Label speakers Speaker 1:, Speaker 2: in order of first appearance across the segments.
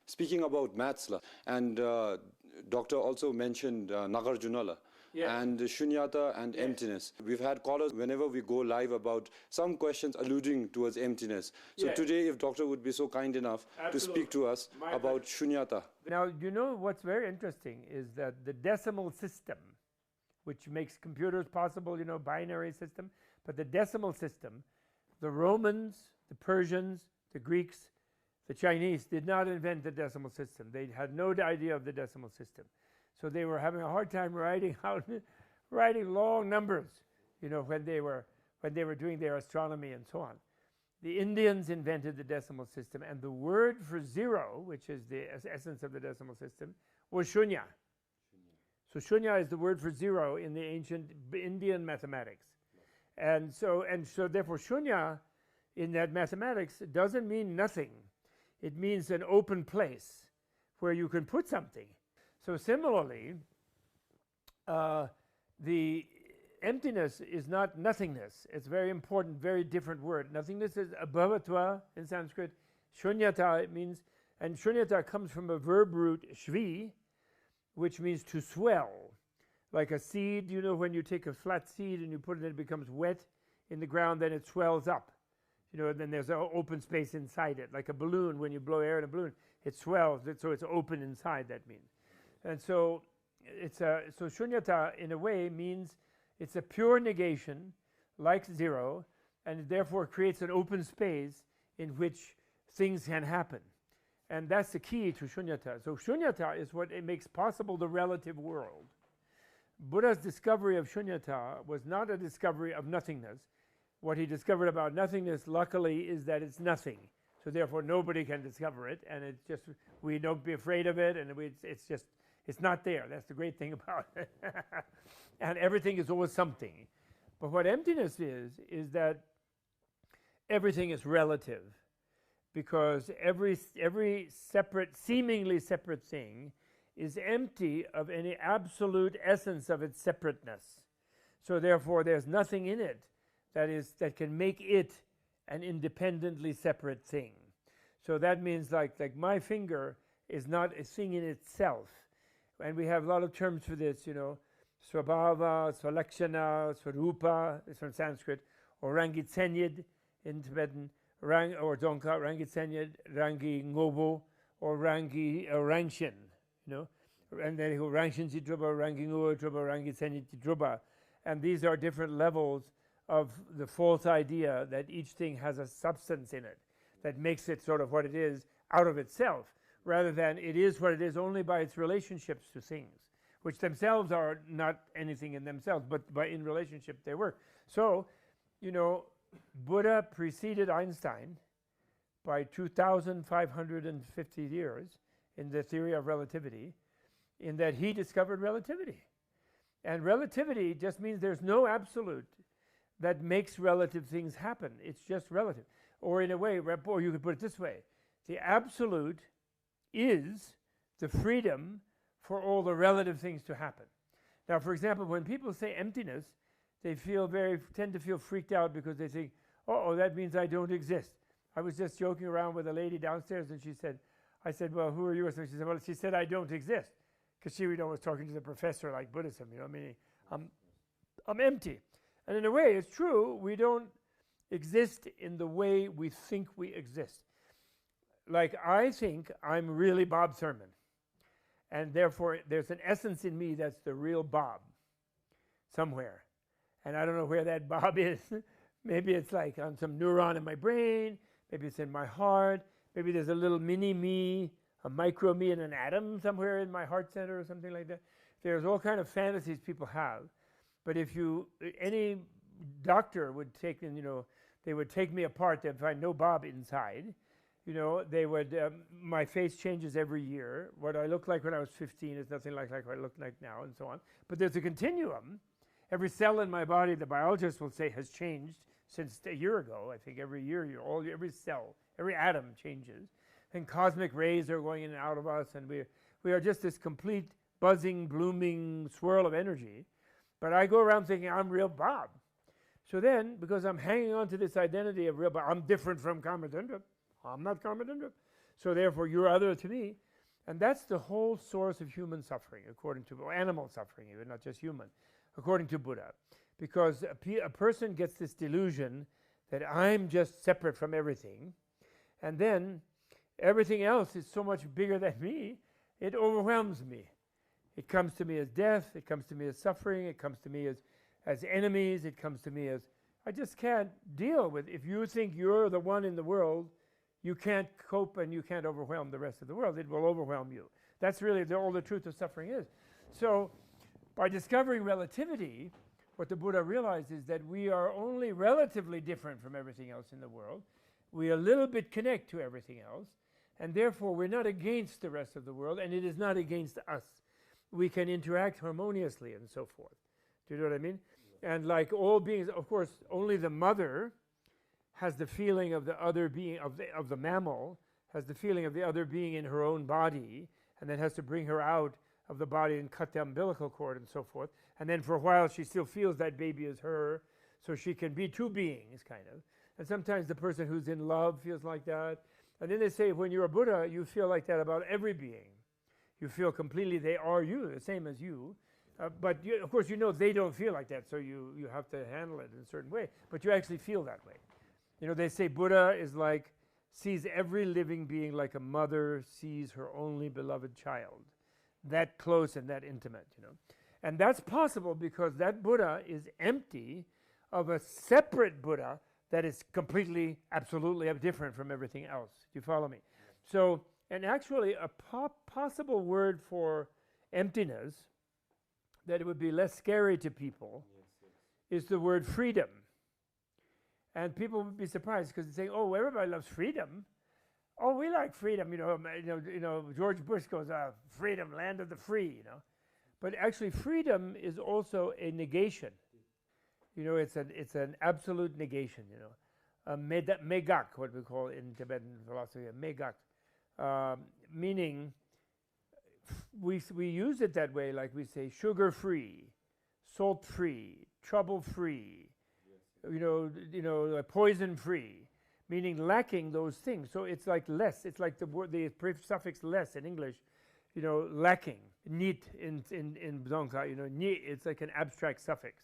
Speaker 1: Speaking about maths, and doctor also mentioned Nagarjunala.
Speaker 2: Yeah.
Speaker 1: And Shunyata and emptiness. We've had callers whenever we go live about some questions alluding towards emptiness. So today, if doctor would be so kind enough to speak to us about Shunyata.
Speaker 2: Now, you know what's very interesting is that the decimal system, which makes computers possible, you know, binary system, but the decimal system, the Romans, the Persians, the Greeks, the Chinese did not invent the decimal system. They had no idea of the decimal system. So they were having a hard time writing long numbers, you know, when they were doing their astronomy and so on. The Indians invented the decimal system, and the word for zero, which is the essence of the decimal system, was shunya. So shunya is the word for zero in the ancient Indian mathematics. And so therefore shunya in that mathematics doesn't mean nothing. It means an open place where you can put something. So similarly, the emptiness is not nothingness. It's a very important, very different word. Nothingness is abhavatva in Sanskrit. Shunyata, it means, and shunyata comes from a verb root shvi, which means to swell. Like a seed, you know, when you take a flat seed and you put it, it becomes wet in the ground, then it swells up. You know, then there's an open space inside it. Like a balloon, when you blow air in a balloon, it swells, so it's open inside, that means. And so so shunyata in a way means it's a pure negation, like zero, and it therefore creates an open space in which things can happen. And that's the key to shunyata. So shunyata is what it makes possible the relative world. Buddha's discovery of shunyata was not a discovery of nothingness. What he discovered about nothingness, luckily, is that it's nothing. So therefore nobody can discover it, and it's just, we don't be afraid of it, and it's not there. That's the great thing about it. And everything is always something. But what emptiness is that everything is relative, because every separate, seemingly separate thing is empty of any absolute essence of its separateness. So therefore there's nothing in it that can make it an independently separate thing. So that means like my finger is not a thing in itself. And we have a lot of terms for this, you know, swabhava, swalakshana, swarupa, is from Sanskrit, or rangitsenyid in Tibetan, or Dzongkha, rangitsenyid, rangi ngobo, or rangshin, you know, and then rangshin chidruba, rangi ngobo druba, rangitsenyid chidruba. And these are different levels of the false idea that each thing has a substance in it that makes it sort of what it is out of itself, rather than it is what it is only by its relationships to things, which themselves are not anything in themselves, but in relationship they work. So, you know, Buddha preceded Einstein by 2,550 years in the theory of relativity, in that he discovered relativity. And relativity just means there's no absolute that makes relative things happen. It's just relative. Or in a way, or you could put it this way, the absolute is the freedom for all the relative things to happen. Now, for example, when people say emptiness, they tend to feel freaked out because they think, oh, that means I don't exist. I was just joking around with a lady downstairs, and I said, well, who are you? So she said, I don't exist, because she, was talking to the professor like Buddhism, meaning I'm empty. And in a way, it's true, we don't exist in the way we think we exist. Like, I think I'm really Bob Thurman, and therefore there's an essence in me that's the real Bob somewhere, and I don't know where that Bob is. Maybe it's like on some neuron in my brain, maybe it's in my heart, maybe there's a little mini me, a micro me in an atom somewhere in my heart center or something like that. There's all kind of fantasies people have, but if any doctor would take, they would take me apart, they'd find no Bob inside. They would, my face changes every year. What I looked like when I was 15 is nothing like what I look like now, and so on. But there's a continuum. Every cell in my body, the biologist will say, has changed since a year ago. I think every year, every cell, every atom changes. And cosmic rays are going in and out of us, and we are just this complete buzzing, blooming swirl of energy. But I go around thinking I'm real Bob. So then, because I'm hanging on to this identity of real Bob, I'm different from Kamadundra. I'm not Kamadundra. so therefore you're other to me. And that's the whole source of human suffering, according to, or animal suffering even, not just human, according to Buddha. Because a person gets this delusion that I'm just separate from everything, and then everything else is so much bigger than me, it overwhelms me. It comes to me as death, it comes to me as suffering, it comes to me as enemies, it comes to me as, I just can't deal with. If you think you're the one in the world, you can't cope and you can't overwhelm the rest of the world. It will overwhelm you. That's really all the truth of suffering is. So by discovering relativity, what the Buddha realized is that we are only relatively different from everything else in the world. We a little bit connect to everything else, and therefore we're not against the rest of the world, and it is not against us. We can interact harmoniously and so forth. Do you know what I mean? And like all beings, of course, only the mother has the feeling of the other being, of the mammal, has the feeling of the other being in her own body, and then has to bring her out of the body and cut the umbilical cord and so forth. And then for a while she still feels that baby is her, so she can be two beings, kind of. And sometimes the person who's in love feels like that. And then they say when you're a Buddha, you feel like that about every being. You feel completely they are you, the same as you. But of course you know they don't feel like that, so you have to handle it in a certain way. But you actually feel that way. You know, they say Buddha is like, sees every living being like a mother sees her only beloved child. That close and that intimate, you know. And that's possible because that Buddha is empty of a separate Buddha that is completely, absolutely different from everything else. Do you follow me? So, and actually a possible word for emptiness that it would be less scary to people is the word freedom. And people would be surprised because they say, "Oh, everybody loves freedom. Oh, we like freedom." You know. George Bush goes, "Freedom, land of the free." You know, but actually, freedom is also a negation. You know, it's an absolute negation. You know, megak, what we call in Tibetan philosophy, megak, meaning we use it that way, like we say, sugar-free, salt-free, trouble-free. You know, poison-free, meaning lacking those things. So it's like less. It's like the suffix less in English. You know, lacking. Nit in Dzongkha. You know, ni. It's like an abstract suffix.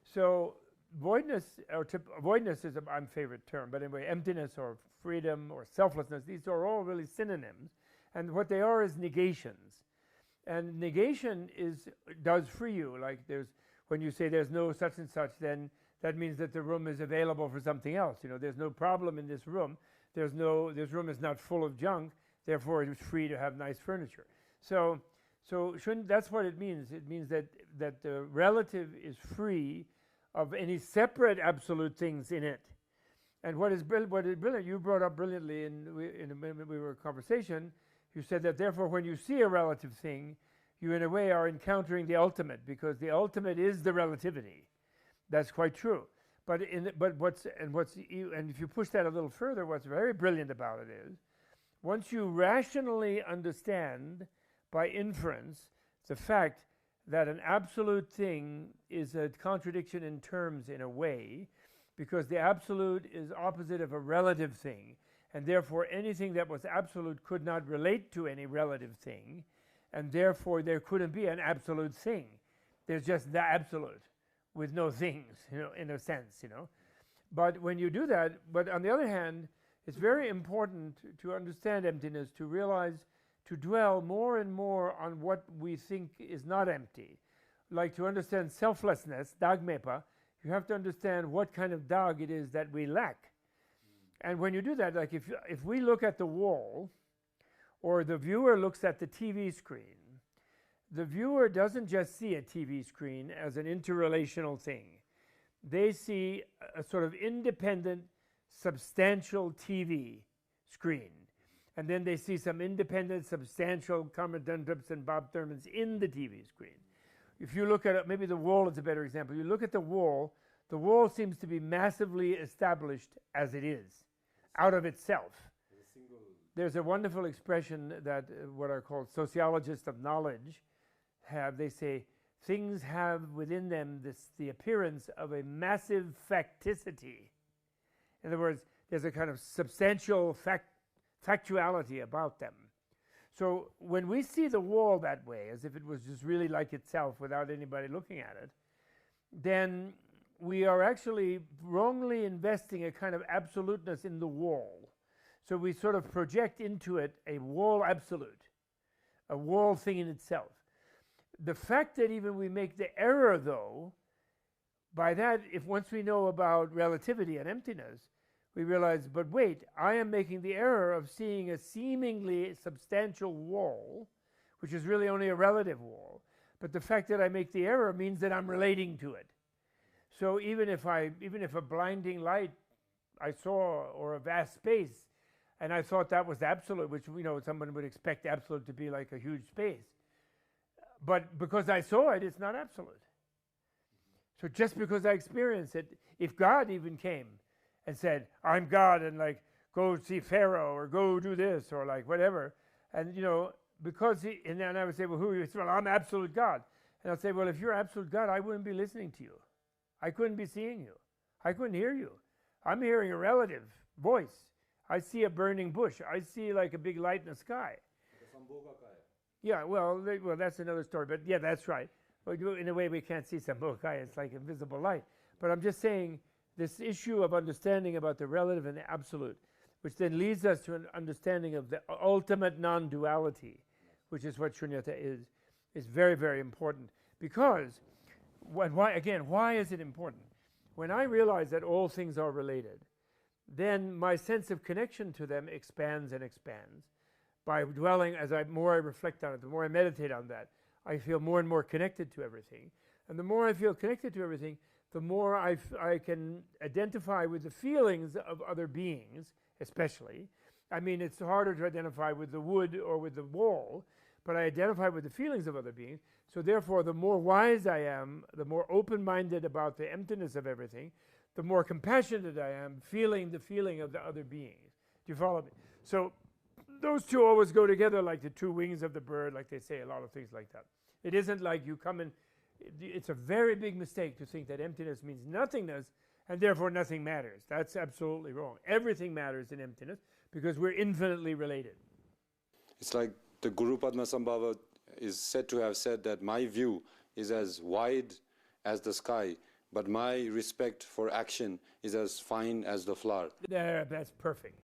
Speaker 2: So voidness voidness is my favorite term. But anyway, emptiness or freedom or selflessness. These are all really synonyms, and what they are is negations. And negation does free you. Like when you say there's no such and such, then that means that the room is available for something else. You know, there's no problem in this room. This room is not full of junk. Therefore, it's free to have nice furniture. So that's what it means. It means that the relative is free of any separate absolute things in it. And what is brilliant, you brought up brilliantly when we were in conversation. You said that therefore, when you see a relative thing, you in a way are encountering the ultimate, because the ultimate is the relativity. That's quite true. But if you push that a little further, what's very brilliant about it is, once you rationally understand by inference the fact that an absolute thing is a contradiction in terms in a way, because the absolute is opposite of a relative thing, and therefore anything that was absolute could not relate to any relative thing, and therefore there couldn't be an absolute thing. There's just the absolute, with no things, you know, in a sense, you know. But when you do that, but on the other hand, it's very important to understand emptiness, to realize, to dwell more and more on what we think is not empty. Like to understand selflessness, dagmepa, you have to understand what kind of dag it is that we lack. And when you do that, like if we look at the wall, or the viewer looks at the TV screen, the viewer doesn't just see a TV screen as an interrelational thing. They see a sort of independent, substantial TV screen. And then they see some independent, substantial Karma Dundrups and Bob Thurmans in the TV screen. If you look at it, maybe the wall is a better example. You look at the wall seems to be massively established as it is, out of itself. There's a wonderful expression that what are called sociologists of knowledge have. They say things have within them the appearance of a massive facticity. In other words, there's a kind of substantial factuality about them. So when we see the wall that way, as if it was just really like itself without anybody looking at it, then we are actually wrongly investing a kind of absoluteness in the wall. So we sort of project into it a wall absolute, a wall thing in itself. The fact that even we make the error, though, by that, if once we know about relativity and emptiness, we realize, but wait, I am making the error of seeing a seemingly substantial wall, which is really only a relative wall. But the fact that I make the error means that I'm relating to it. So even if a blinding light I saw, or a vast space, and I thought that was absolute, which someone would expect absolute to be like a huge space, but because I saw it, it's not absolute. So just because I experience it, if God even came and said, I'm God, and like, go see Pharaoh, or go do this, or like whatever, and and then I would say, well, who are you? He said, well, I'm absolute God. And I'll say, well, if you're absolute God, I wouldn't be listening to you. I couldn't be seeing you. I couldn't hear you. I'm hearing a relative voice. I see a burning bush. I see like a big light in the sky. Yeah, well, that's another story, but yeah, that's right. In a way, we can't see Sambhogakaya. It's like invisible light. But I'm just saying, this issue of understanding about the relative and the absolute, which then leads us to an understanding of the ultimate non-duality, which is what shunyata is very, very important. Because, why is it important? When I realize that all things are related, then my sense of connection to them expands and expands. By dwelling, more I reflect on it, the more I meditate on that, I feel more and more connected to everything. And the more I feel connected to everything, the more I can identify with the feelings of other beings, especially. I mean, it's harder to identify with the wood or with the wall, but I identify with the feelings of other beings. So therefore, the more wise I am, the more open-minded about the emptiness of everything, the more compassionate I am, feeling the feeling of the other beings. Do you follow me? So those two always go together like the two wings of the bird, like they say, a lot of things like that. It isn't like you come in. It's a very big mistake to think that emptiness means nothingness, and therefore nothing matters. That's absolutely wrong. Everything matters in emptiness because we're infinitely related.
Speaker 1: It's like the Guru Padmasambhava is said to have said that my view is as wide as the sky, but my respect for action is as fine as the flower.
Speaker 2: That's perfect.